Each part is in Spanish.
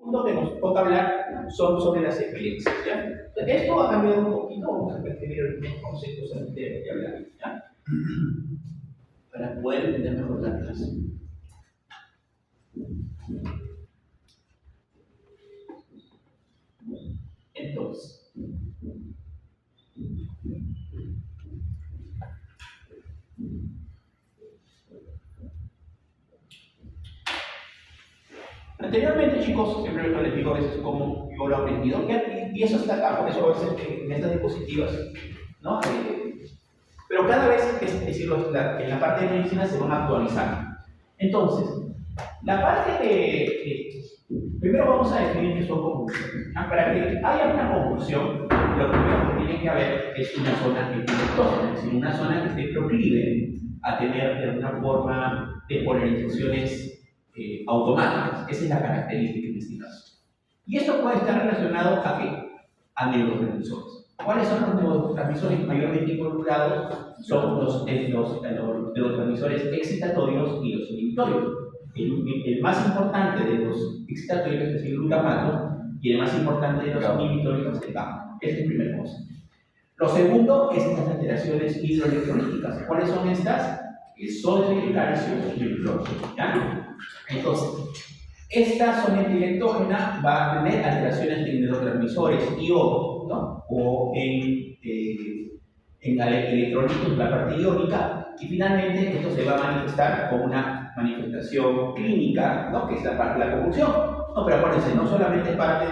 punto que nos toca hablar son sobre las epilepsias, ¿ya? Entonces, esto ha cambiado un poquito, vamos a referir a los conceptos antes de hablar, ¿ya? Para poder entender mejor la clase. Entonces, anteriormente, chicos, siempre les digo a veces cómo yo lo he aprendido, y eso está acá, por eso a veces en estas diapositivas, ¿no? Pero cada vez, es decir, en la parte de medicina se van actualizando. Entonces, la parte primero vamos a definir qué son convulsiones. Para que haya una convulsión, lo primero que tiene que haber es una zona epileptógena, es decir, una zona que esté proclive a tener de alguna forma de polarizaciones automáticas. Esa es la característica en este caso. Y esto puede estar relacionado a ¿qué? A neurotransmisores. ¿Cuáles son los neurotransmisores mayormente involucrados? Son los neurotransmisores excitatorios y los inhibitorios. El más importante de los excitatorios es el glutamato y el más importante de los inhibitorios es el GABA. Esa es la primera cosa. Lo segundo es estas alteraciones hidroelectrolíticas. ¿Cuáles son estas? El sodio, el calcio y el cloro. ¿Ya? Entonces, esta zona epileptógena va a tener alteraciones de neurotransmisores iodo, ¿no? O en la electrolitos, la parte iónica, y finalmente esto se va a manifestar como una manifestación clínica, ¿no? Que es la parte de la convulsión. No, pero acuérdense, no solamente es parte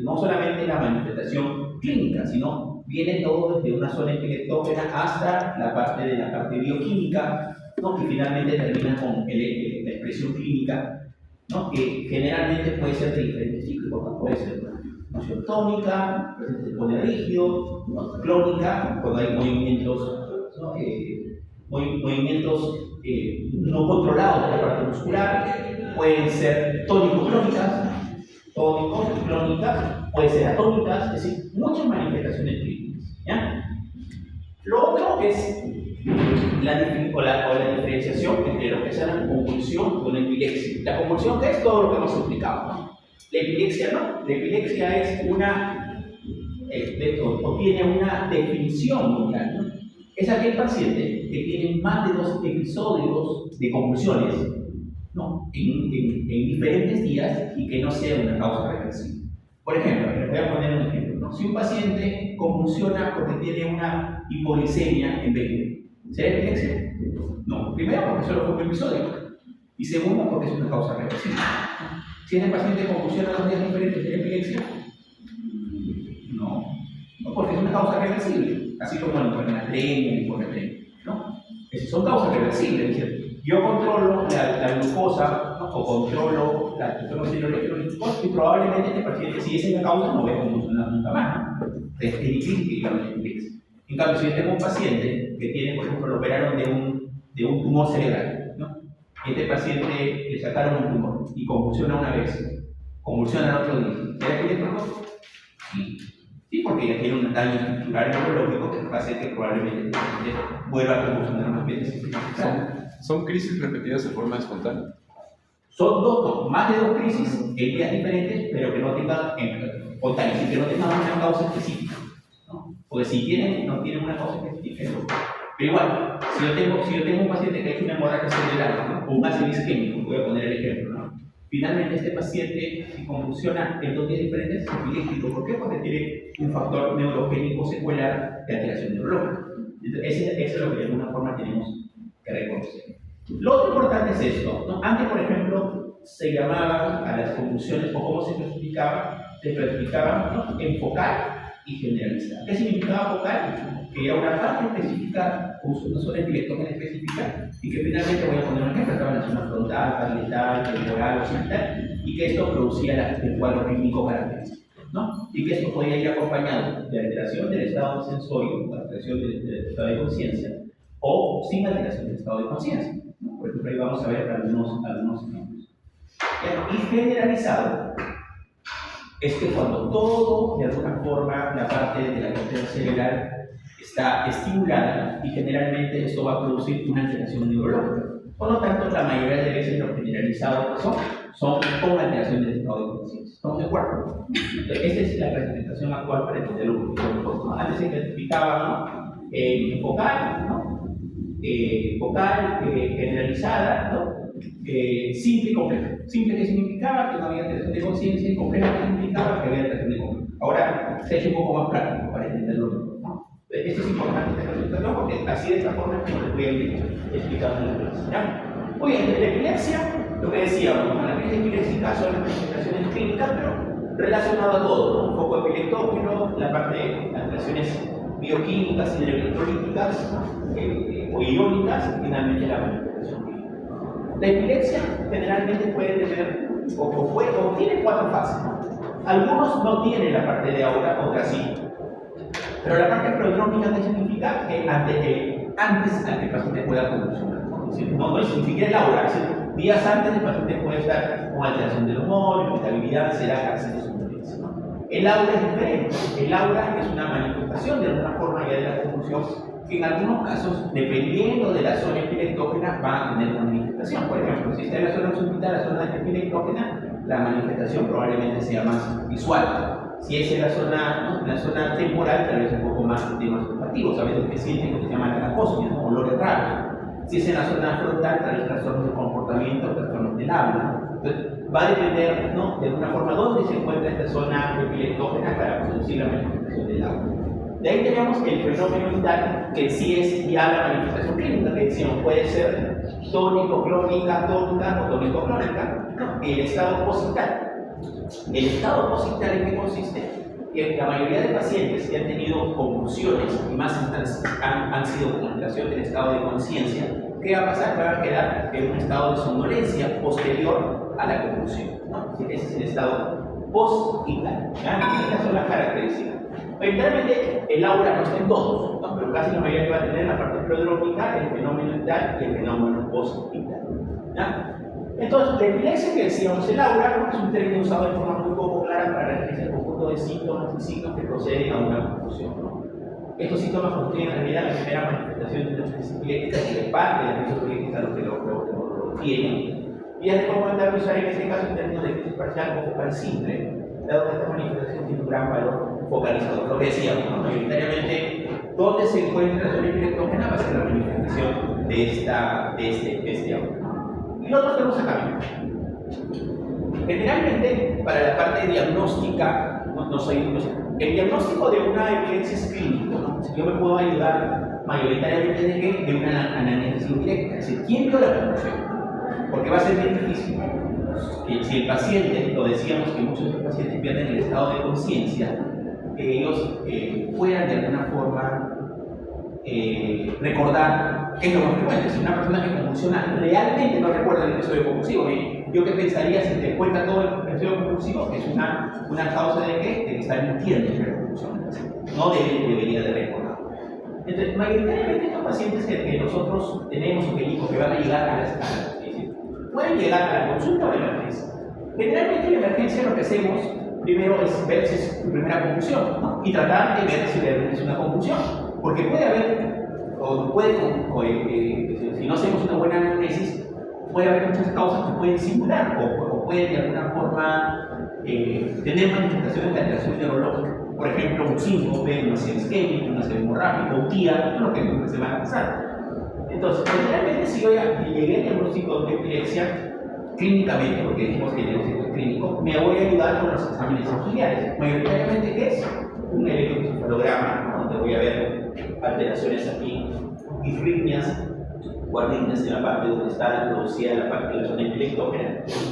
no solamente la manifestación clínica, sino viene todo desde una zona epileptógena hasta la parte bioquímica, ¿no? Que finalmente termina con la expresión clínica, ¿no? Que generalmente puede ser de diferentes ciclos, ¿no? Puede ser una emoción tónica, se pone rígido, ¿no? Clónica, cuando hay movimientos, ¿no? Movimientos no controlados de la parte muscular, pueden ser tónico-clónicas, pueden ser atónicas, es decir, muchas manifestaciones clínicas, ¿ya? Lo otro es la diferenciación entre lo que es una convulsión con epilepsia. La convulsión, ¿qué es? Todo lo que hemos explicado, ¿no? La epilepsia no. La epilepsia es o tiene una definición mundial, ¿no? Es aquel paciente que tiene más de 2 episodios de convulsiones, ¿no? en diferentes días y que no sea una causa reversible. Por ejemplo, les voy a poner un ejemplo, ¿no? Si un paciente convulsiona porque tiene una hipoglicemia en 20, ¿será epilepsia? No. Primero, porque solo fue un episodio. Y segundo, porque es una causa reversible. Si el paciente convulsiona 2 días diferentes, ¿será epilepsia? No. No, porque es una causa reversible. Así como la hipernatremia, la hiponatremia, ¿no? Son causas reversibles. Es decir, yo controlo la glucosa, ¿no? O controlo la electrolíticos y probablemente este paciente, si esa es la causa, no va a convulsionar nunca más, ¿no? Es difícil que digamos la epilepsia. En cambio, si yo tengo un paciente que tiene, por ejemplo, lo operaron de un tumor cerebral, ¿no? Y este paciente le sacaron un tumor y convulsiona una vez, convulsiona el otro día, ¿será epiléptico? Sí. Sí, porque ya tiene un daño estructural neurológico que va a hacer que probablemente el paciente vuelva a convulsionar más veces. ¿Son crisis repetidas de forma espontánea? Son más de 2 crisis en días diferentes, pero que no tengan espontáneas, que no tengan una causa específica, ¿no? Porque si no tienen una causa específica, ¿no? Pero igual, si yo tengo un paciente que ha hecho una hemorragia cerebral, ¿no? O un ácido isquémico, voy a poner el ejemplo, ¿no? Finalmente este paciente, si convulsiona en 2 días diferentes, es epiléptico. ¿Por qué? Porque tiene un factor neurogénico secuelar de alteración neurológica. Entonces, eso es lo que de alguna forma tenemos que reconocer. Lo otro importante es esto, ¿no? Antes, por ejemplo, se llamaban a las convulsiones, o cómo se clasificaban, ¿no? En focal y generalizada. ¿Qué significaba focal? Que era una parte específica, una zona epileptógena específica, y que finalmente, voy a poner un ejemplo, estaba en la zona frontal, parietal, temporal, occipital, y que esto producía el cuadro rítmico característico, ¿no? Y que esto podía ir acompañado de alteración del estado sensorio, alteración del estado de conciencia, o sin alteración del estado de conciencia, ¿no? Por ejemplo, ahí vamos a ver algunos ejemplos. Y generalizado es que cuando todo, de alguna forma, la parte de la corteza cerebral está estimulada y generalmente esto va a producir una alteración neurológica. Por lo tanto, la mayoría de veces los generalizados son con alteración del estado de conciencia. ¿Estamos de acuerdo? Entonces, esta es la representación actual para entender lo que ¿no? Antes se clasificaba ¿no? Focal, ¿no? Focal, generalizada, ¿no? Simple y compleja. Simple que significaba que no había alteración de conciencia y compleja que significaba que había alteración de conciencia. Ahora se ha hecho un poco más práctico para entenderlo, ¿no? Esto es importante esta representación porque así de esta forma es como les voy a ir explicando en la clase. ¿Ya? Muy bien, la epilepsia, lo que decíamos, ¿no? La crisis epiléptica son las manifestaciones clínicas, pero relacionado a todo, ¿no? Un poco epileptógeno, la parte de alteraciones bioquímicas y electrolíticas o iónicas, y finalmente la manifestación clínica. La epilepsia generalmente puede tener, o tiene 4 fases, ¿no? Algunos no tienen la parte de aura, otras sí. Pero la parte prodrómica que significa que antes a que el paciente pueda convulsionar. No es ni siquiera el aura, es decir, días antes el paciente puede estar con alteración del humor, irritabilidad, será cárcel de somnolencia. El aura es diferente. El aura es una manifestación de alguna forma ya de la convulsión que en algunos casos, dependiendo de la zona epileptógena, va a tener una manifestación. Por ejemplo, si está en la zona subvital, la zona epileptógena, la manifestación probablemente sea más visual. Si es en la zona, ¿no? La zona temporal, tal vez un poco más temas olfativos, a veces que sienten lo que se llama anaposmia, ¿no? Olores raros. Si es en la zona frontal, tal vez trastornos de comportamiento, trastornos del habla. Entonces, va a depender, ¿no? De alguna forma, dónde se encuentra esta zona epileptógena para producir la manifestación del habla. De ahí tenemos el fenómeno vital, que sí es ya la manifestación clínica, que decíamos, puede ser tónico-clónica, tónica o tónico-clónica, ¿no? El estado positral. El estado positral, ¿en qué consiste? Que la mayoría de pacientes que han tenido convulsiones y más han sido con alteración del estado de conciencia, ¿qué va a pasar? Van a quedar en un estado de somnolencia posterior a la convulsión, ¿no? Ese es el estado postvital. Estas son las características. Evidentemente, el aura no está en todos, ¿no? Pero casi la mayoría va a tener la parte prodrómica, el fenómeno vital y el fenómeno postvital. Entonces, la epilepsia que decíamos, el aura, es un término usado de forma muy poco clara para referirse al conjunto de síntomas y signos que proceden a una confusión, ¿no? Estos síntomas constituyen en realidad la primera manifestación de una crisis epiléptica y de parte de la crisis epiléptica lo que lo tienen. Y es recomendable usar en este caso en términos de crisis parcial o focal simple, dado que esta manifestación tiene un gran valor focalizador. Lo que decíamos, ¿no? Mayoritariamente, donde se encuentra la zona epileptógena va a ser la manifestación de este aura. Y nosotros tenemos acá. Generalmente, para la parte diagnóstica, el diagnóstico de una epilepsia es clínico, ¿no? Yo me puedo ayudar mayoritariamente de una anamnesis indirecta, es decir, ¿quién vio la convulsión? Porque va a ser bien difícil. Si el paciente, lo decíamos que muchos de los pacientes pierden el estado de conciencia, que ellos puedan de alguna forma recordar qué es lo más frecuente. Si una persona que convulsiona realmente no recuerda el episodio convulsivo, yo qué pensaría si te cuenta todo el episodio convulsivo, que es una causa de qué? De que está mintiendo sobre la convulsión. No debería de recordar. Entonces, mayoritariamente estos pacientes que nosotros tenemos o que van a llegar a las pueden llegar a la consulta o a la emergencia. Generalmente en la emergencia lo que hacemos primero es ver si es tu primera convulsión, ¿no? Y tratar de ver si realmente es una convulsión. Porque puede haber, si no hacemos una buena análisis, puede haber muchas causas que pueden simular o pueden de alguna forma tener manifestaciones de alteración neurológica. Por ejemplo, un síncope, una sed isquémica, una sed hemorrágica, un TIA, es lo que se van a pasar. Entonces, generalmente si yo ya llegué al diagnóstico de epilepsia clínicamente, porque dijimos que el diagnóstico es clínico, me voy a ayudar con los exámenes auxiliares. Mayoritariamente, ¿qué es? Un electroencefalograma, donde voy a ver alteraciones aquí, disritmias o arritmias en la parte donde está producida la parte de la zona epileptógena,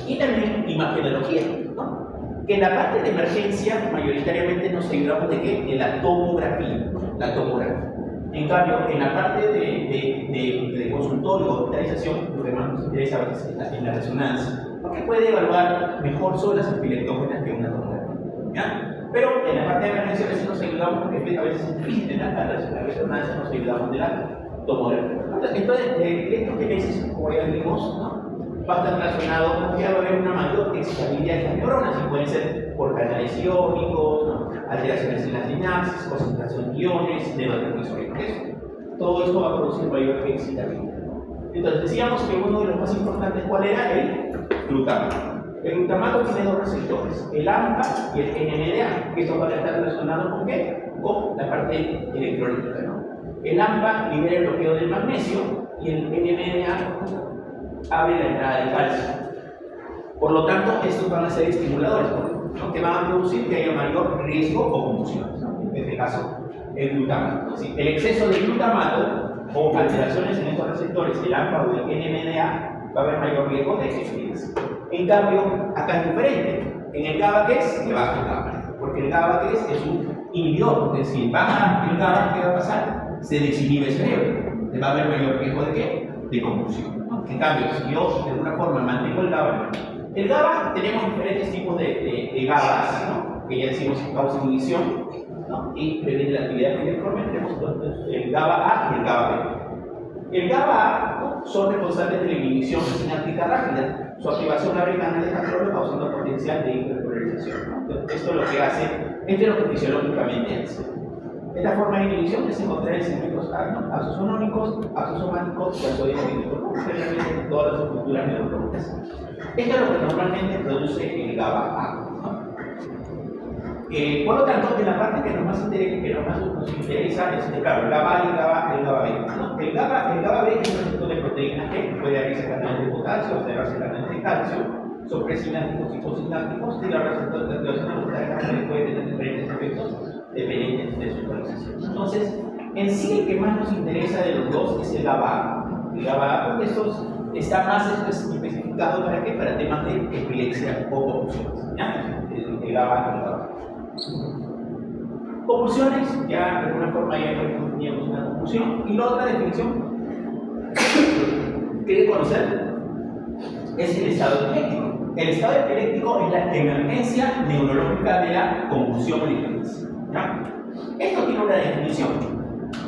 y también imagenología, ¿no? Que en la parte de emergencia, mayoritariamente nos ayudamos de qué? De la tomografía, la tomografía. En cambio, en la parte de consultorio o hospitalización, lo que más nos interesa a veces es la resonancia, porque puede evaluar mejor zonas epileptógenas que una tomografía, ¿ya? Pero en la parte de emergencia a veces nos ayudamos, porque a veces es difícil en la resonancia, nos ayudamos de la tomografía. Entonces, el electrogenesis, como ya vimos, ¿no? Va a estar relacionado con que va a haber una mayor excitabilidad de las neuronas, y pueden ser por canales iónicos, ¿no? Alteraciones en las sinapsis, concentración de iones, neurotransmisores. Todo esto va a producir mayor excitabilidad. Entonces decíamos que uno de los más importantes, ¿cuál era? El glutamato. El glutamato tiene dos receptores, el AMPA y el NMDA, que estos van a estar relacionados con ¿qué? Con la parte electrolítica, ¿no? El AMPA libera el bloqueo del magnesio y el NMDA abre la entrada del calcio. Por lo tanto, estos van a ser estimuladores, ¿no? Que van a producir que haya mayor riesgo o convulsiones, ¿no? En este caso, el glutamato. Es decir, el exceso de glutamato o alteraciones en estos receptores, el AMPA o el NMDA, va a haber mayor riesgo de eficacia. En cambio, acá es diferente. En el GABA, ¿qué es? Que baja el GABA. Porque el GABA, ¿qué es? Es un inhibidor. Es decir, baja el GABA, ¿qué va a pasar? Se desinhibe el cerebro. Va a haber mayor riesgo de ¿qué? De convulsión, ¿no? En cambio, si yo de alguna forma mantengo el GABA tenemos diferentes tipos de GABAs, ¿no? Que ya decimos que causa inhibición, ¿no? Y previene la actividad piriforme. Tenemos el GABA A y el GABA B. El GABA A, ¿no? Son responsables de la inhibición sináptica rápida. Su activación abre canales de control causando potencial de hiperpolarización, ¿no? Esto es lo que hace, esto es lo que fisiológicamente hace. Esta forma de inhibición que se encuentra en circuitos axosonómicos, axosomáticos y axodinamíticos, ¿no? Generalmente en todas las estructuras neurológicas. Esto es lo que normalmente produce el GABA A, ¿no? Por lo tanto, en la parte que nos interesa es, claro, el GABA A y el GABA B, ¿no? El GABA B es un receptor de proteína G, puede abrirse canales de potasio, observarse canales de calcio, son presinápticos y postsinápticos, y la receptor de activación aguda de canales puede tener diferentes efectos dependientes de su localización. Entonces, en sí el que más nos interesa de los dos es el GABA A. El GABA A, porque esto está más especificado para qué? Para temas de epilepsia o convulsiones. El GABA A y el GABA. Convulsiones, ya de alguna forma ya teníamos una convulsión. Y la otra definición que hay que conocer es el estado epiléptico. El estado epiléptico es la emergencia neurológica de la convulsión o hipertensión. Esto tiene una definición.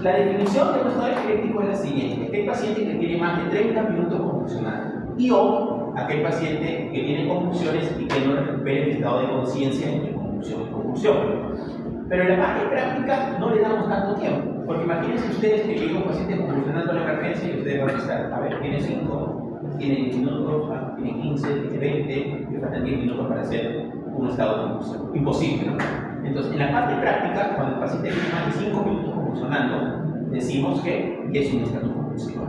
La definición de un estado epiléptico es la siguiente: aquel paciente que tiene más de 30 minutos convulsionando y o aquel paciente que tiene convulsiones y que no recupera el estado de conciencia entre convulsión y convulsión. Pero en la parte práctica no le damos tanto tiempo, porque imagínense ustedes que llega un paciente convulsionando en la emergencia y ustedes van a pensar, a ver, tiene 5, tiene 10 minutos, tiene 15, tiene 20, y faltan 10 minutos para hacer un estado de convulsión. Imposible, ¿no? Entonces, en la parte práctica, cuando el paciente tiene más de 5 minutos convulsionando, decimos que es un estado convulsivo,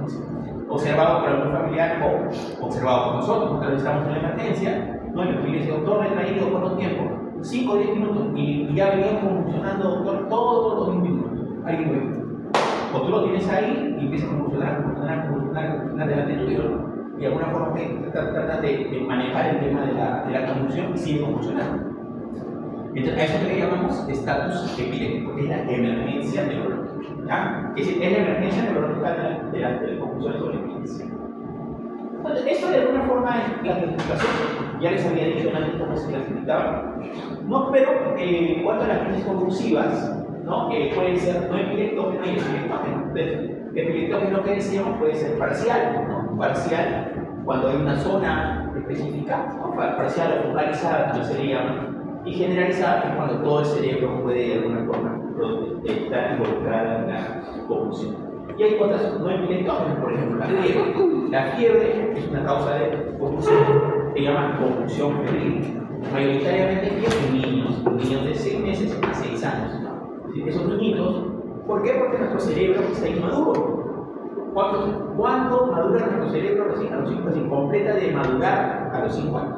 observado por algún familiar o observado por nosotros, cuando estamos en la emergencia, ¿no? Y el familiar dice, doctor, me he traído por los tiempos, 5 o 10 minutos, y ya venía convulsionando, doctor, todos los 10 minutos. Alguien ve. O tú lo tienes ahí y empiezas a convulsionar delante tuyo, ¿no? Y de alguna forma tratas de manejar el tema de la convulsión y sigue convulsionando. Entonces, a eso que le llamamos estatus epiléptico, que es la emergencia neurológica, ¿ya? Es decir, es la emergencia neurológica de las convulsiones o la epilepsia. Entonces, esto de alguna forma es la clasificación. Ya les había dicho antes cómo se clasificaba. No, pero en cuanto a las crisis convulsivas, ¿no? Pueden ser no epileptógeno y epileptógeno. Entonces, epileptógeno que decíamos puede ser parcial, ¿no? Parcial cuando hay una zona específica, ¿no? Parcial o focalizada, como se le llama. Y generalizada, que es cuando todo el cerebro puede de alguna forma estar involucrado en la convulsión. Y hay otras no epileptógenas, por ejemplo, la fiebre. La fiebre es una causa de convulsión, se llama convulsión febril. Mayoritariamente en niños de 6 meses a 6 años. Esos niñitos, ¿por qué? Porque nuestro cerebro está inmaduro. ¿Cuándo madura nuestro cerebro? Recién a los 5 años, completa de madurar a los 5 años.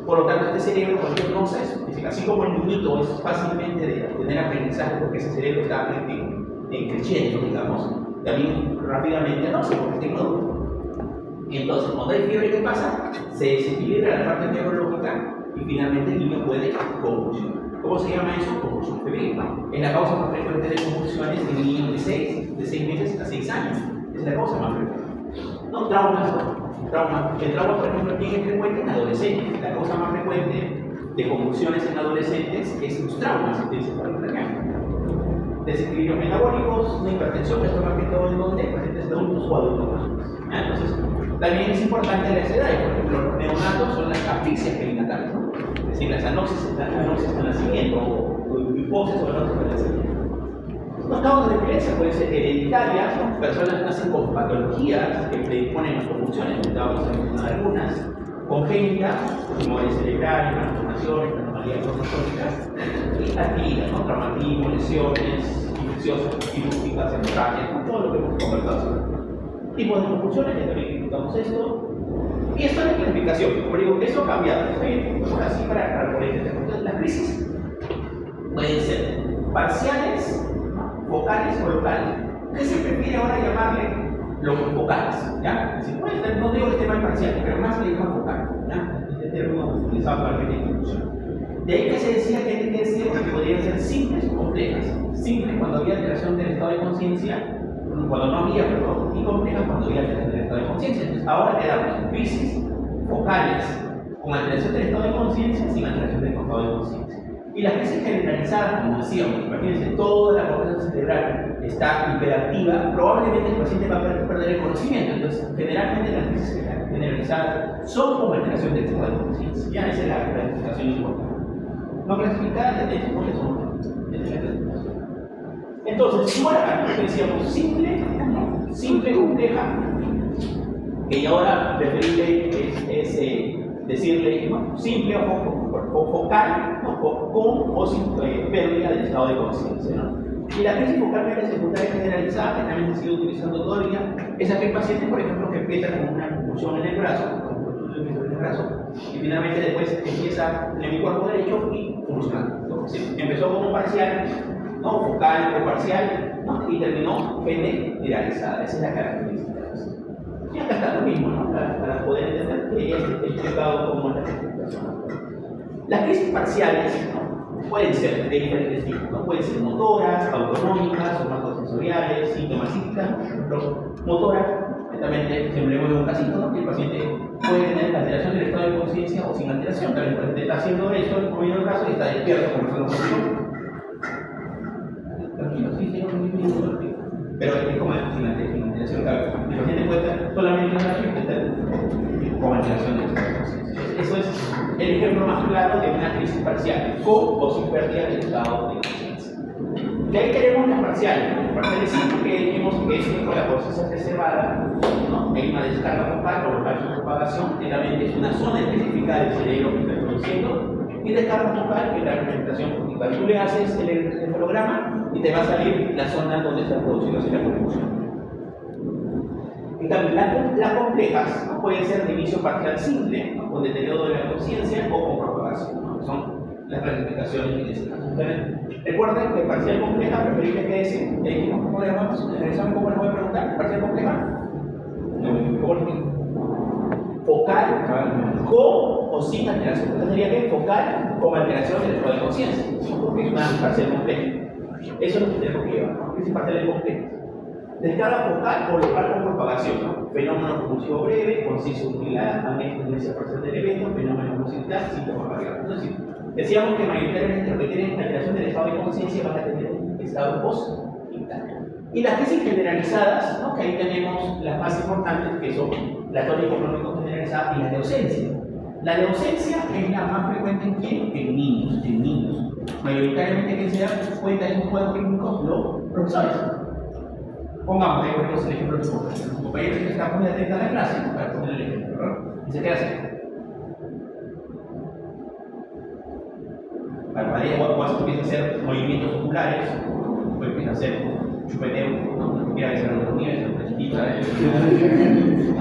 Por lo tanto, este cerebro cualquier cosa es decir, así como el niñito es fácilmente de tener aprendizaje porque ese cerebro está creciendo, digamos, también rápidamente no, porque está inmaduro. Y entonces, cuando hay fiebre, ¿qué pasa? Se desequilibra la parte neurológica y finalmente el niño puede convulsionar. ¿Cómo se llama eso? Convulsión febril. Es la causa más frecuente de convulsiones en niños de 6 meses a 6 años. Es la causa más frecuente. No traumas, el trauma, por ejemplo, es frecuente en adolescentes. La causa más frecuente de convulsiones en adolescentes es los traumas encefalocraneanos. Desequilibrios metabólicos, una hipertensión, esto más que todo en donde pacientes adultos o adultos mayores. Entonces, también es importante la edades. Por ejemplo, los neonatos son las asfixias perinatales, ¿no? Es decir, las anoxias al nacimiento, o hipoxia o anoxias al nacimiento. Las causas de epilepsia pueden ser hereditarias, ¿no? Personas que nacen con patologías que predisponen a convulsiones, vamos a mencionar algunas, congénita, tumores cerebrales, malformaciones, anomalías cromosomáticas, y adquiridas, ¿no? Traumatismo, lesiones, infecciosas, quirúrgicas, hemorragias, ¿no? Todo lo que hemos conversado. Tipos de convulsiones, que también criticamos esto. Y esto es la clasificación, como digo, eso ha cambiado. Así para poner. Entonces, las crisis pueden ser parciales, focales o locales. ¿Qué se prefiere ahora llamarle los focales? ¿Ya? Es decir, pues, no digo el tema parcial, pero más le llaman focal. ¿Ya? Este término utilizado para la discusión. De ahí que se decía que podrían ser simples o complejas. Simples cuando había alteración del estado de conciencia, cuando no había, perdón, y complejas cuando había alteración del estado de conciencia. Entonces, ahora quedamos en crisis focales con alteración del estado de conciencia sin alteración del estado de conciencia. Y la crisis generalizada, como decíamos, imagínense, toda la corteza cerebral está hiperactiva, probablemente el paciente va a perder el conocimiento. Entonces, generalmente las crisis generalizadas son como alteración del estado de conciencia. Ya esa es la clasificación importante. No clasificadas de hecho porque son de la clasificación. Entonces, igual acá, decíamos simple, compleja, que ahora preferible es decirle simple o focal, ¿no? Con o sin pérdida del estado de conciencia, ¿no? Y la crisis focal media secundaria generalizada, que también se sigue utilizando todavía, es aquel paciente, por ejemplo, que empieza con una convulsión en el brazo, y finalmente después empieza en mi cuerpo derecho y funciona. Empezó como parcial, ¿no? Focal o parcial, ¿no? Y terminó generalizada. Esa es la característica. Y acá está lo mismo, ¿no? Para poder entender que ya está explicado como la clasificación. Las crisis parciales, ¿no? Pueden ser de diferentes tipos, ¿no? Pueden ser motoras, autonómicas, somatosensoriales, sintomáticas, por ejemplo, motoras. También siempre vemos un casito, ¿no? Que el paciente puede tener alteración del estado de conciencia o sin alteración. También el paciente está haciendo eso, moviendo el brazo y está despierto conversando con nosotros. Tranquilo, sí, señor, pero es como sin alteración. El paciente puede estar solamente en la y con alteración del estado de conciencia. Eso es el ejemplo más claro de una crisis parcial, con o sin pérdida del estado de conciencia. De ahí tenemos las parciales. Las parciales sí, que dijimos que es con la conciencia preservada, ¿no? Hay una descarga focal o local de propagación, que realmente es una zona específica del cerebro que está produciendo, y descarga focal, que es la representación cortical. Tú le haces el electroencefalograma y te va a salir la zona donde está produciéndose la convulsión. En cambio, las complejas, ¿no? Pueden ser de inicio parcial simple, ¿no? Con deterioro de la conciencia o con propagación, ¿no? Son las clasificaciones en ese caso. Recuerden que parcial compleja preferible que ese, ¿cómo le llamamos? ¿Saben cómo les voy a preguntar? ¿Parcial compleja? Focal, con o sin alteración. Entonces sería que focal con alteración del estado de conciencia, porque es una parcial compleja. Eso es lo que tenemos que llevar, ¿no? Es parcial compleja. Descarga focal o local con propagación, ¿no? Fenómeno convulsivo breve, conciso similar, amnesia parcial del evento, fenómeno musical, síntomas variables. Entonces, decíamos que mayoritariamente lo que tienen alteración del estado de conciencia van a tener un estado post-vital. Y las crisis generalizadas, ¿no? Que ahí tenemos las más importantes, que son la tónico-clónico generalizada y la de ausencia. La de ausencia es la más frecuente en quién? En niños. Mayoritariamente quien se da cuenta de estos cuadros clínicos, los profesores. Pongamos ahí por ejemplo el ejemplo de su compañero que está muy atento a la clase, para poner el ejemplo, ¿no? Dice, ¿qué hace? Cuando empieza a hacer movimientos oculares, o empieza a hacer chupeteo, ¿no? Quiere hacer los niveles, una chiquita,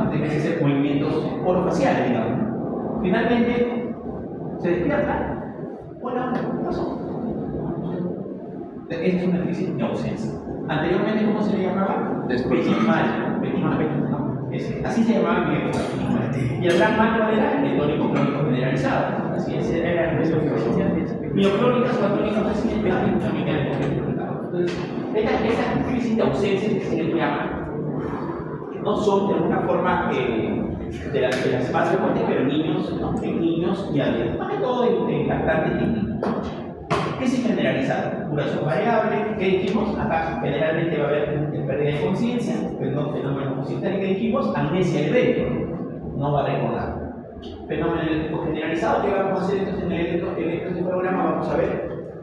antes de hacer movimientos orofaciales, digamos. Finalmente, se despierta. Hola, ¿qué pasó? Esa es una crisis de ausencia. Anteriormente, ¿cómo se le llamaba? Petit mal, ¿no? Así se llamaba mi época. Y el gran mal, ¿cuál era? El tónico-clónico generalizado. Así es, era la experiencia. Mioclónicas o atónicas recientes también eran complementados. Entonces, esas crisis de ausencia que se les llama, no son de alguna forma de las más frecuentes, pero niños, ¿no? En niños y adultos. Más que todo en lactantes y niños. Crisis generalizada, duración variable, que dijimos, acá generalmente va a haber pérdida de conciencia, fenómeno musical, que dijimos, amnesia evento, no va a recordar. Fenómeno generalizado, que vamos a hacer entonces en el electroencefalograma, vamos a ver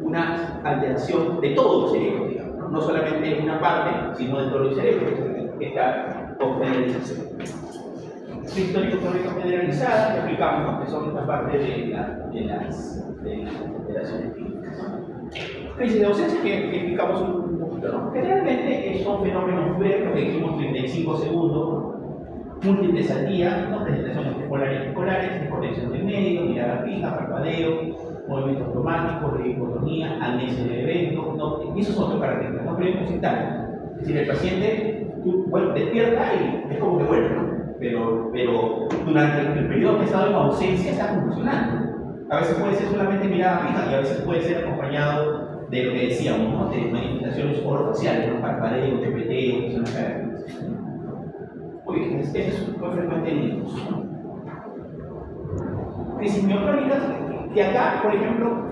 una alteración de todo el cerebro, digamos, no solamente una parte, sino de todo el cerebro, que está con generalización. crisis histórico-económica generalizada, que explicamos, ¿no? Que son esta parte de las operaciones clínicas. Crisis de ausencia, que explicamos un poquito, ¿no? Generalmente son fenómenos breves, que dijimos 35 segundos, múltiples al día, ¿no? Presentaciones escolares y escolares, desconexión del medio, mirada fija, parpadeo, movimiento automático, hipotonía, amnesia de evento, ¿no? Y esos son otras características, no podemos citar. Es decir, el paciente despierta y es como que vuelve, ¿no? Pero durante el periodo que ha estado en ausencia está convulsionando. A veces puede ser solamente mirada fija y a veces puede ser acompañado de lo que decíamos, ¿no? De manifestaciones orofaciales, ¿no? Parpadeo, tepeteo, que son las características. Muy bien, esto es muy frecuente en niños, ¿no? Crisis mioclónicas, que acá, por ejemplo,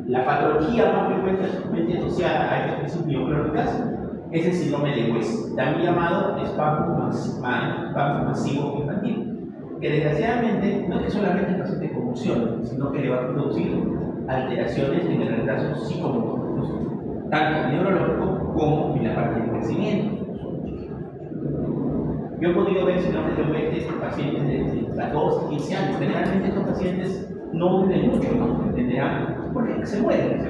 la patología más frecuentemente asociada a estas crisis mioclónicas es el síndrome de West, también llamado espasmo masivo infantil, que desgraciadamente no es que solamente el paciente convulsione, sino que le va a producir alteraciones en el retraso psicomotor, tanto neurológico como en la parte de crecimiento. Yo he podido ver síndrome de West en pacientes de 14, 15 años. Generalmente estos pacientes no viven mucho, ¿no? ¿Entenderán? Porque se mueren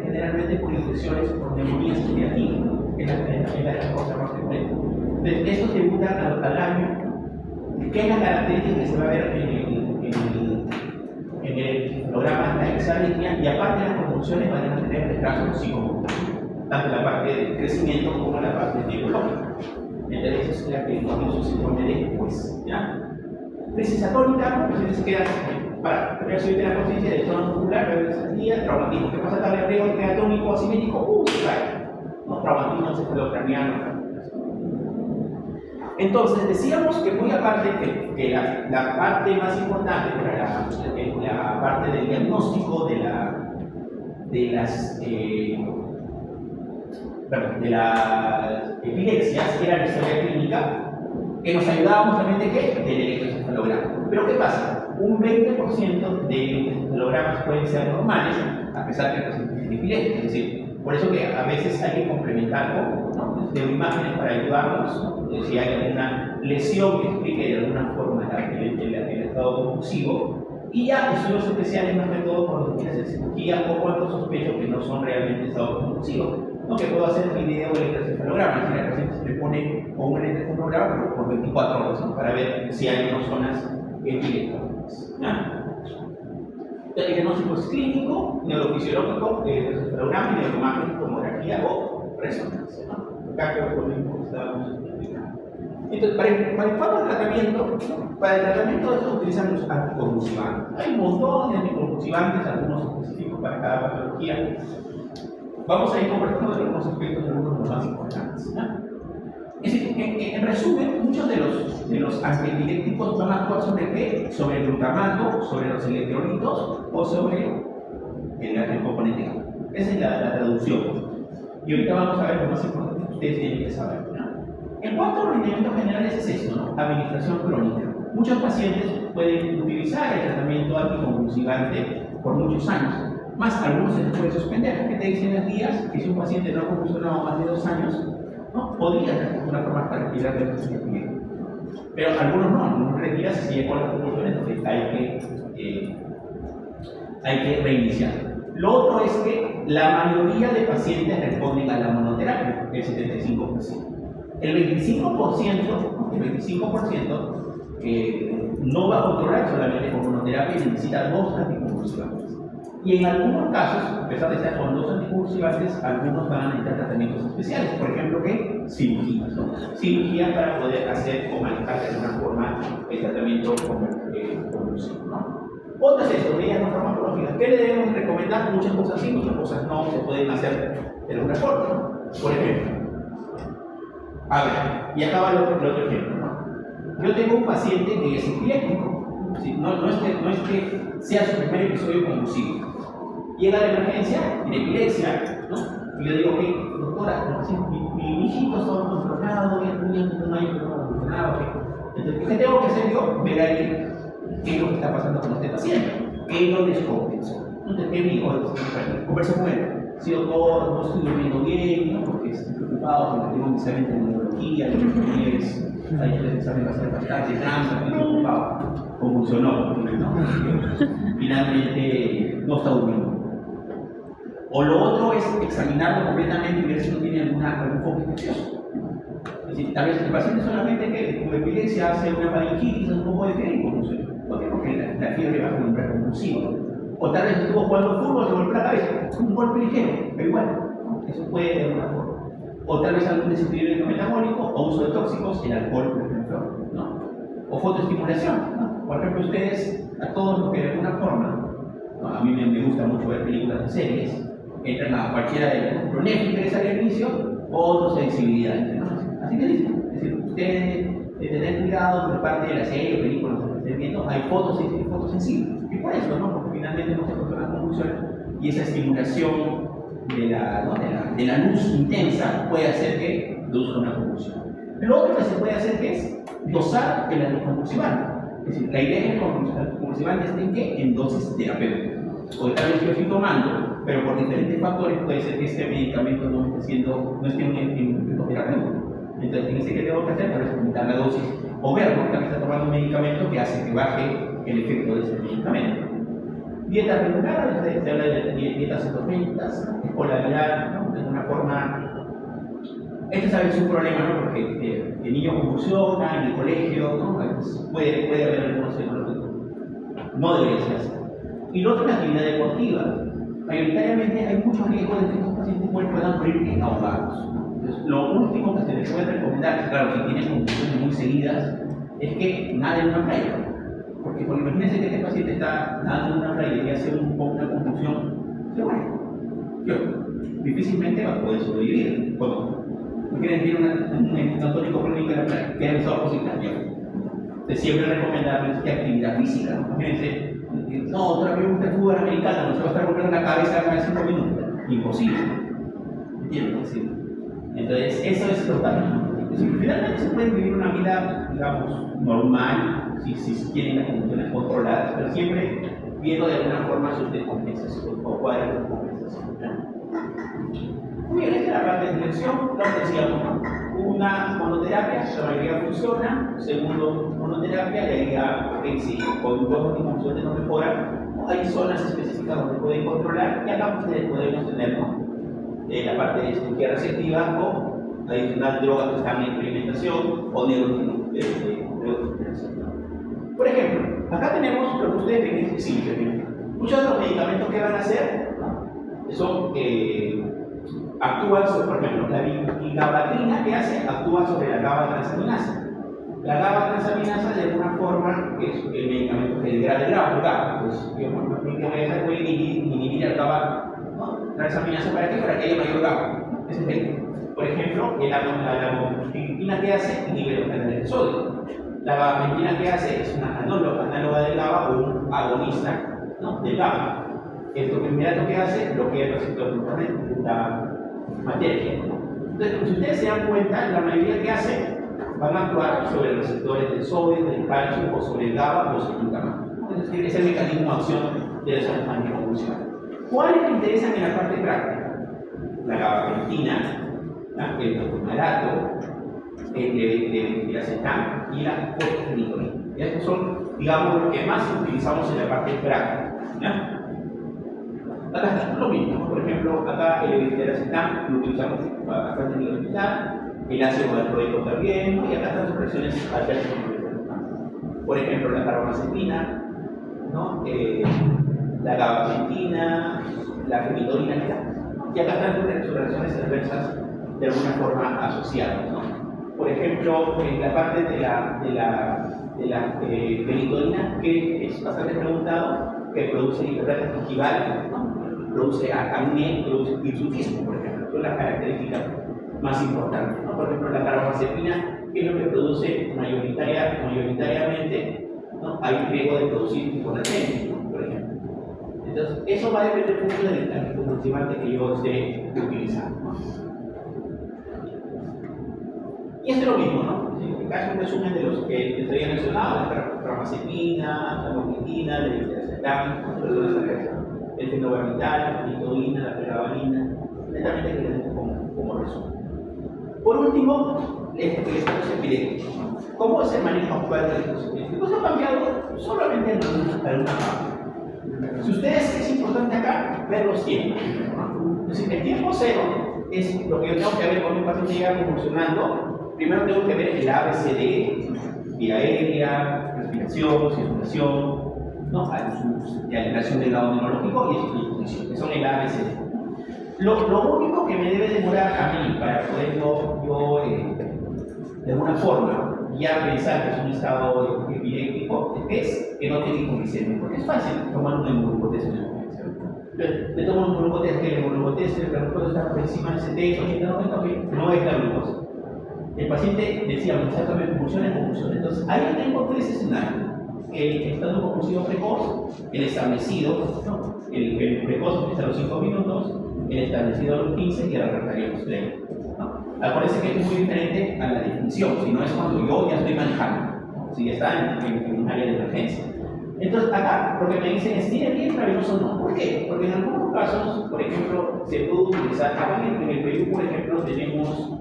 generalmente por infecciones, por neumonías creativas, es la cosa más frecuente. Entonces, estos debutan al año. ¿Qué es la característica que se va a ver en el programa de la examen? Y aparte de las convulsiones van a tener retrasos psicomotor, tanto la parte de crecimiento como la parte neurológica. Entonces, eso es la que se pone después, ¿ya? Crisis atónica, pues se queda para reacción de la conciencia del tono muscular, reversalía, traumatismo. ¿Qué pasa tarde arriba? ¿Queda atónico asimétrico? Se cae. ¿No? Traumatismo encefalocraniano. Entonces, decíamos que muy aparte que la parte más importante para la parte del diagnóstico de las epilepsias era la historia clínica, que nos ayudábamos también de qué? Del electroencefalograma. Pero ¿qué pasa? Un 20% de electroencefalogramas pueden ser normales, a pesar de que presenten epilepsia. Es decir, por eso que a veces hay que complementar con, ¿no? De imágenes para ayudarnos, ¿no? Si hay alguna lesión que explique de alguna forma el estado convulsivo. Y ya estudios especiales, más que todo cuando tienes hacer cirugía o cuando sospecho que no son realmente estados convulsivos. No, que puedo hacer el video del electroencefalograma, si la paciente se le pone con un electroencefalograma pero por 24 horas, ¿no? Para ver si hay unas zonas epilépticas. El diagnóstico es clínico, neurofisiológico, electroencefalograma y neuroimagen, tomografía o resonancia, ¿no? Acá creo que lo mismo que estábamos explicando. Entonces, para el tratamiento de esto utilizan los anticonvulsivantes. Hay un montón de anticonvulsivantes, algunos específicos para cada patología. Vamos a ir conversando de algunos aspectos de algunos de los más importantes, ¿no? Es decir, en resumen, muchos de los antiepilépticos van a actuar sobre qué? Sobre el glutamato, sobre los electrolitos o sobre el componente gamma. Esa es la traducción. Y ahorita vamos a ver lo más importante que ustedes tienen que saber, ¿no? En cuanto a los lineamientos generales es esto, ¿no? Administración crónica. Muchos pacientes pueden utilizar el tratamiento anticonvulsivante por muchos años, más algunos se les puede suspender, porque te dicen las guías que si un paciente no ha convulsionado más de 2 años, ¿no? Podría de alguna forma para retirar de los anticonvulsivantes. Pero algunos no, algunos retiran si sigue con las convulsiones, entonces hay que reiniciar. Lo otro es que la mayoría de pacientes responden a la monoterapia, el 75%. El 25% no va a controlar solamente con monoterapia y necesita 2 anticonvulsivantes. Y en algunos casos, a pesar de ser con 2 anticonvulsivantes, algunos van a necesitar tratamientos especiales, por ejemplo, ¿qué? Cirugías, ¿no? Cirugía para poder hacer o manejar de alguna forma el tratamiento convulsivo, ¿no? Otras medidas no farmacológicas. ¿Qué le debemos recomendar? Muchas cosas sí, muchas cosas no se pueden hacer de alguna forma, ¿no? Por ejemplo, a ver, y acaba el otro ejemplo, ¿no? Yo tengo un paciente que es epiléptico, ¿sí? No es que sea su primer episodio convulsivo. Llega a la emergencia, tiene epilepsia, ¿no? Y le digo, okay, doctora, mi hijito está controlado, no hay problema controlado. Entonces, ¿qué tengo que hacer yo? Ver ahí qué es lo que está pasando con este paciente, qué no les compensó. Entonces, ¿qué digo? Converso con él. Si doctor, no estoy durmiendo bien, ¿no? Porque estoy preocupado, porque tengo mis hábitos de neurología, Ahí el examen va a ser bastante trampa, muy preocupado. Convulsionó, ¿no? Finalmente no está durmiendo. O lo otro es examinarlo completamente y ver si no tiene algún foco infeccioso. Es decir, tal vez el paciente solamente que con epilepsia hace una faringitis, un poco de fiebre y convulsiona. ¿Por qué? Porque la fiebre va con un convulsivo. O tal vez estuvo jugando fútbol, se golpeó la cabeza, un golpe ligero, pero igual, ¿no? Eso puede de alguna forma. O tal vez algún desequilibrio metabólico o uso de tóxicos, el alcohol, por ejemplo, ¿no? O fotoestimulación, ¿no? Por ejemplo, ustedes, a todos los que de alguna forma, ¿no? A mí me gusta mucho ver películas y series, entran a cualquiera de ellas, por Netflix que sale al inicio, fotosensibilidad, ¿no? Así que dicen, es decir, ustedes de tener cuidado por parte de la serie o película que estén viendo, hay fotosensibles. Y por eso, ¿no? Porque finalmente no se controla la convulsión y esa estimulación de la luz intensa puede hacer que produzca una convulsión. Lo otro que se puede hacer que es dosar el anticonvulsivante. Es decir, la idea es que el convulsivante esté en qué? En dosis terapéuticas. Porque tal vez yo estoy tomando, pero por diferentes factores puede ser que este medicamento no esté un efecto terapéutico. Entonces, en este que tengo que hacer, tal vez aumentar la dosis o ver, ¿no? Que está tomando un medicamento que hace que baje el efecto de ese medicamento. Dieta regular, se habla de dietas cetogénicas, escolaridad, ¿no? De alguna forma. Este sabe es un problema, ¿no? Porque el niño convulsiona en el colegio, ¿no? Puede haber algunos fenómenos que no debería ser así. Y lo otro es la actividad deportiva. Mayoritariamente hay muchos riesgos de que estos pacientes puedan morir ahogados. Entonces, lo último que se les puede recomendar, claro, si tienen convulsiones muy seguidas, es que naden en una playa. Porque imagínense que este paciente está nadando en una playa y hace una convulsión, se muere. Difícilmente va a poder sobrevivir. Bueno, no quieren decir un tónico crónico en la playa, que ha empezado a posicionar. Siempre recomendable que actividad física. Imagínense, no, otra vez un fútbol americano, no se va a estar golpeando la cabeza cada 5 minutos. Imposible. ¿Entiendes? Entonces, eso es total. Finalmente se puede vivir una vida, digamos, normal, si quieren las condiciones controladas, pero siempre viendo de alguna forma sus descompensaciones o cuadros de compensación. Muy bien, esta es la parte de dirección, lo que decíamos, ¿no? Una monoterapia, la mayoría funciona, segundo, monoterapia, y ahí ya, si con dos funciones no mejoran, hay zonas específicas donde pueden controlar, y acá podemos tener, ¿no? La parte de cirugía receptiva o adicional drogas que están en experimentación o neuroestimulación. Por ejemplo, acá tenemos lo que ustedes ven es simple. Muchos de los medicamentos que van a hacer, ¿no? Son actúan sobre, por ejemplo, la vigabatrina que hace actúa sobre la GABA-transaminasa. La GABA-transaminasa de alguna forma es el medicamento que degrada el GABA, pues digamos, lo que puede inhibir el GABA, ¿no? Transaminasa para qué? Para que haya mayor GABA. Ese es el. Por ejemplo, la mometina que hace inhibe los canales de sodio. La gabapentina que hace es una análoga del GABA o un agonista, ¿no? Del GABA. Esto que inmediato que hace bloquea el receptor de la materia. Entonces, si ustedes se dan cuenta, la mayoría que hace van a actuar sobre los receptores del sodio, del calcio o sobre el GABA o sobre el glutamato. Es decir, es el mecanismo de acción de los anticonvulsivantes. ¿Cuáles me interesan en la parte práctica? La gabapentina, el tocomalato, el levetiracetam y la fosfenidolina. Estos son, digamos, los que más utilizamos en la parte práctica. ¿Ya? Acá está lo mismo. Por ejemplo, acá el levetiracetam lo utilizamos bastante en el hospital, el ácido valproico también, y acá están sus reacciones adversas. Por ejemplo, la carbamazepina, ¿no? La gabapentina, la fenidolina, y acá están sus reacciones adversas de alguna forma asociadas, ¿no? Por ejemplo, en la parte de la fenidolina, que es bastante preguntado, que produce hiperplasia gingival, ¿no? Produce acné, produce hirsutismo, por ejemplo, son las características más importantes, ¿no? Por ejemplo, la carbamazepina, que es lo que produce mayoritariamente, ¿no? Hay riesgo de producir hiponatremia, ¿no? Por ejemplo. Entonces, eso va a depender mucho del anticonvulsivante que yo esté utilizando, ¿no? Y esto es lo mismo, ¿no? Acá es un resumen de los que les había mencionado: la carbamazepina, la mometina, el levetiracetam, el fenobarbital, la fenitoína, la pregabalina, netamente que tenemos como resumen. Por último, estatus epidémico. ¿Cómo es el manejo actual del dispositivo? Pues ha cambiado solamente en alguna parte. Si ustedes es importante acá, ver los tiempos. Es decir, el tiempo cero es lo que yo tengo que ver cuando un paciente llega convulsionando. Primero tengo que ver el ABCD, vía aérea, respiración, circulación, ¿no? Alteración del lado neurológico y exposición, que son el ABCD. Lo único que me debe demorar a mí para poder yo de alguna forma, ya pensar que es un estado epiléptico, es que no tenga hipoglicemia, porque es fácil tomar un hemoglucotés en el le tomo un glucotés, que el hemoglucotés, el glucosa está por encima del 70, 80, 90, ok, no es la glucosa. El paciente decía, exactamente, convulsión. Entonces, ahí tengo tres escenarios. El estado compulsivo precoz, el establecido, ¿no? El precoz empieza a los 5 minutos, el establecido a los 15 y el refractario a los 30. ¿No? Parece que es muy diferente a la definición, si no es cuando yo ya estoy manejando, ¿no? Si ya está en un área de emergencia. Entonces, acá lo que me dicen es, ¿tiene bien intravenoso o no? ¿Por qué? Porque en algunos casos, por ejemplo, se puede utilizar, acá en el Perú, por ejemplo, tenemos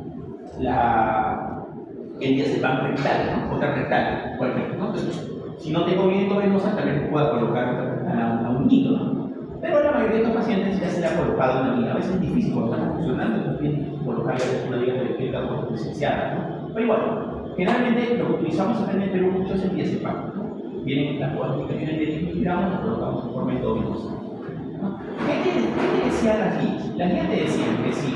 el diazepam rectal, ¿no? Otra rectal, por ejemplo, ¿no? Entonces, si no tengo bien intravenosa, también puedo colocar a un niño, ¿no? Pero la mayoría de los pacientes ya se le ha colocado una liga. A veces es difícil cuando están funcionando, es bien difícil colocarle una liga periférica o licenciada, ¿no? Pero igual, generalmente lo que utilizamos acá en el Perú mucho es el diazepam, ¿no? Vienen las aplicaciones de 10 miligramos, las colocamos en forma endovenosa. ¿No? ¿Qué decían las guías? Las guías te decían que si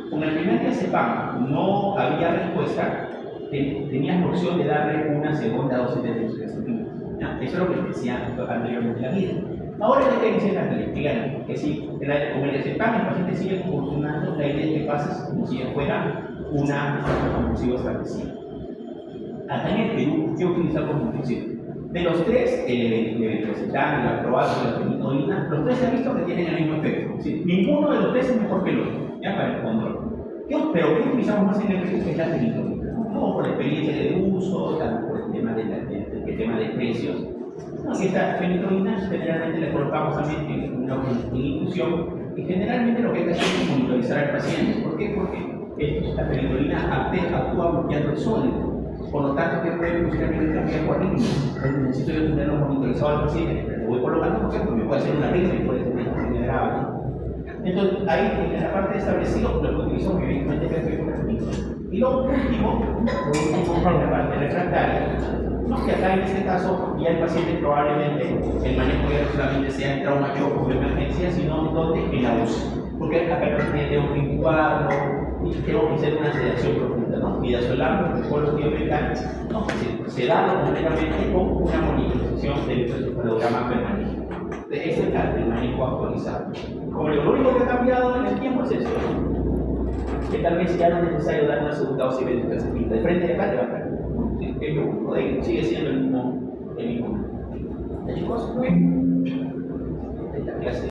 con el primer diazepam no había respuesta, tenías la opción de darle una segunda dosis de desoxygenación. Eso es lo que decía anteriormente la guía. Ahora es que dicen las guías, digan que si con el diazepam el paciente sigue convulsionando, la idea es que pases como si fuera una convulsiva establecida. Acá en el Perú, ¿qué utilizar como convulsivo? De los tres, el Rosetán, el Aproato y la fenitoína, los tres se ha visto que tienen el mismo efecto. ¿Sí? Ninguno de los tres es mejor que el otro, ¿ya? Para el control. Pero ¿qué utilizamos más en el Perú? Es la fenitoína. No por la experiencia de uso, tanto por el tema de precios. No, esta fenitoína generalmente la colocamos también en una infusión y generalmente lo que hay que hacer es monitorizar al paciente. ¿Por qué? Porque la fenitoína actúa bloqueando el sólido. Por lo tanto, ¿qué puede producir una terapia por arritmias? Necesito yo tenerlo monitorizado al paciente, pero lo voy colocando porque me puede hacer una arritmia y puede ser una arritmia grave, ¿no? Entonces, ahí en la parte de establecido, lo que utilizo evidentemente es el arritmia. Y lo último es la parte refractaria. No, que acá en este caso ya el paciente probablemente el manejo ya no solamente sea en trauma choco o emergencia, sino donde en la UCI. Porque acá el paciente tengo que incubarlo y tengo que hacer una sedación profunda, ¿no? Midazolam, protocolos biomecánicos, ¿no? Se da completamente con una monitorización del electroencefalograma permanente. Ese es el manejo actualizado. Como lo único que ha cambiado en el tiempo es eso, que tal vez ya no es necesario dar una segunda dosis de frente de acá te va a caer. Sigue siendo el mismo